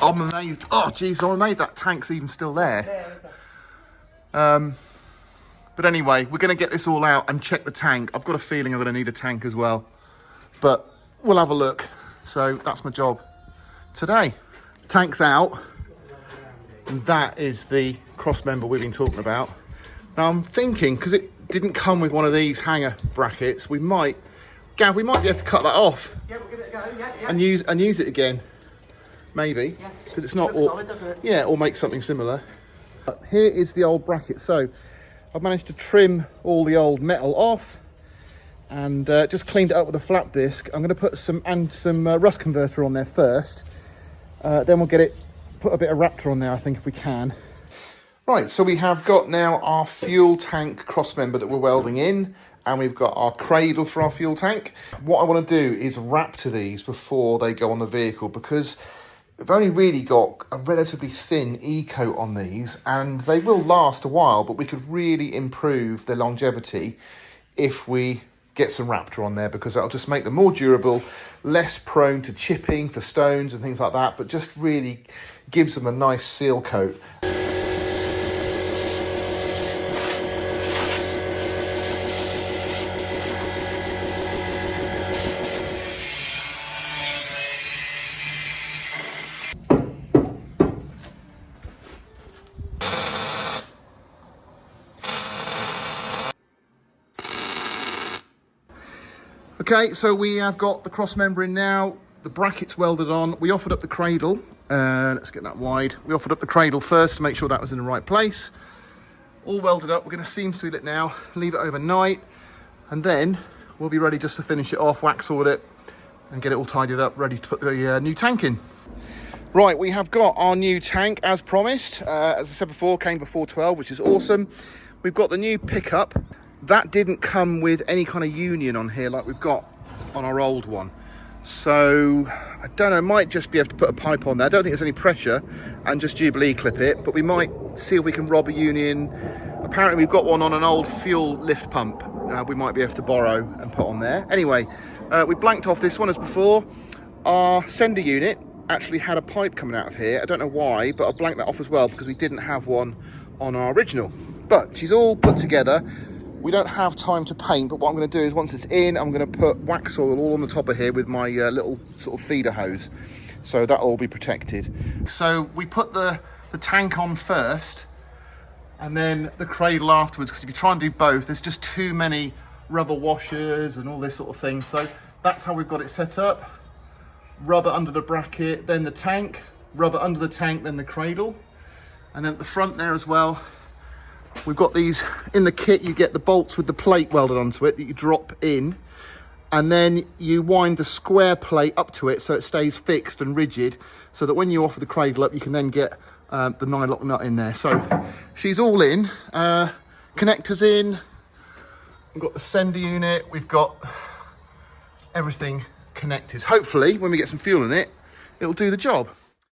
I'm amazed. Oh, geez, I'm amazed that tank's even still there. But anyway, we're going to get this all out and check the tank. I've got a feeling I'm going to need a tank as well. But we'll have a look. So that's my job today. Tank's out. And that is the cross member we've been talking about. Now I'm thinking, because it didn't come with one of these hanger brackets, we might, Gav, we might be able to cut that off. Yeah, we'll give it a go, yeah. And use it again. Maybe. Yeah. Because it's not all, solid, doesn't it? Yeah, or make something similar. But here is the old bracket. So I've managed to trim all the old metal off and just cleaned it up with a flap disc. I'm going to put some rust converter on there first. Then we'll put a bit of Raptor on there, I think, if we can. Right, so we have got now our fuel tank cross member that we're welding in, and we've got our cradle for our fuel tank. What I want to do is Raptor these before they go on the vehicle, because we've only really got a relatively thin e-coat on these, and they will last a while, but we could really improve their longevity if we get some Raptor on there, because that'll just make them more durable, less prone to chipping for stones and things like that, but just really gives them a nice seal coat. Okay, so we have got the cross member in now, the brackets welded on. We offered up the cradle, let's get that wide. We offered up the cradle first to make sure that was in the right place. All welded up, we're gonna seam seal it now, leave it overnight, and then we'll be ready just to finish it off, wax all it, and get it all tidied up, ready to put the new tank in. Right, we have got our new tank as promised. As I said before, came before 12, which is awesome. We've got the new pickup. That didn't come with any kind of union on here like we've got on our old one. So, I don't know, might just be able to put a pipe on there. I don't think there's any pressure, and just Jubilee clip it, but we might see if we can rob a union. Apparently we've got one on an old fuel lift pump. We might be able to borrow and put on there. Anyway, we blanked off this one as before. Our sender unit actually had a pipe coming out of here. I don't know why, but I blanked that off as well because we didn't have one on our original. But she's all put together. We don't have time to paint, but what I'm going to do is once it's in, I'm going to put wax oil all on the top of here with my little sort of feeder hose. So that'll all be protected. So we put the tank on first and then the cradle afterwards, because if you try and do both, there's just too many rubber washers and all this sort of thing. So that's how we've got it set up. Rubber under the bracket, then the tank, rubber under the tank, then the cradle. And then at the front there as well, we've got these in the kit. You get the bolts with the plate welded onto it that you drop in, and then you wind the square plate up to it so it stays fixed and rigid, so that when you offer the cradle up, you can then get the nylock nut in there. So she's all in, connectors in, we've got the sender unit, we've got everything connected. Hopefully when we get some fuel in it, it'll do the job.